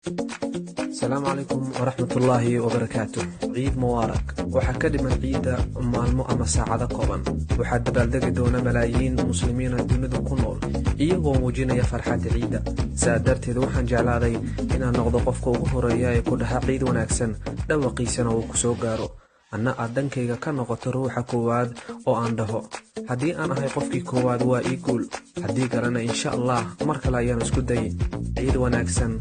السلام عليكم ورحمة الله وبركاته. عيد مبارك. waxaa ka dhiman ciida maalmo ama saacado kooban. waxaa dabaaldegi doona malaayiin muslimiin dunida ku nool iyagoo muujinaya farxadda ciida. saa darteed waxaan jeclaaday inaan noqdo qofka ugu horeeya ee ku dhaha ciid wanaagsan dhawaqiisana uu ku soo gaaro. anna aad dhankayga ka noqoto ruuxa koowaad oo aan dhaho haddii aan ahay qofkii koowaad waa ii guul, haddii kalena insha allah mar kale ayaan isku dayay. ciid wanaagsan,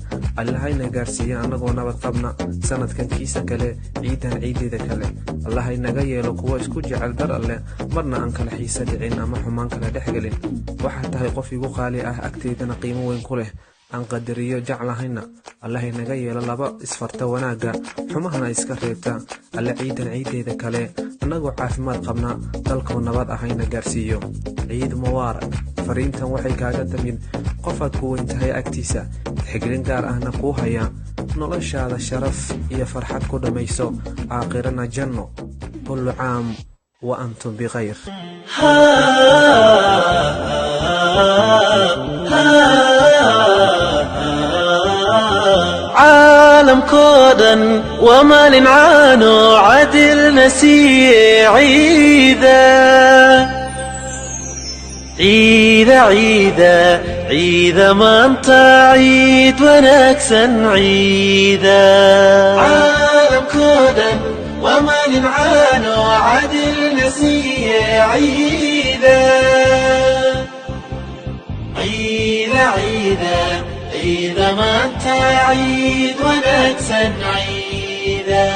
allahayna gaarsiiya annagoo nabad qabna sanadkan kiisa kale, ciidan ciideeda kale. allahaynaga yeelo kuwa isku jecel dar alleh, marna aan kala xiisa dhicin ama xumaan kala dhex gelin. waxaa tahay qof igu qaali ah agteydana qiimo weyn ku leh, aan qadariyo jeclahayna. allahaynaga yeelo laba isfarta wanaagga, xumahana iska reebta. alle ciidan ciideeda kale annagoo caafimaad qabna dalkoo nabad ahayna gaarsiiyo. ciid mubaarak. fariintan waxay kaaga timid qofaad ku weyn tahay agtiisa, tixgelin gaar ahna kuu haya, noloshaada sharaf iyo farxad ku dhammayso, aakhirana janno. kullu caam wa antum bikhayr. عالم كودن ومال عانو عدل نسي عيدا عيدا عيدا عيدا ما انت عيد ونكسا عيدا. عالم كودن ومال عانو عدل نسي عيدا عيدا عيدا عيدا ما انت عيد ونكسا عيدا.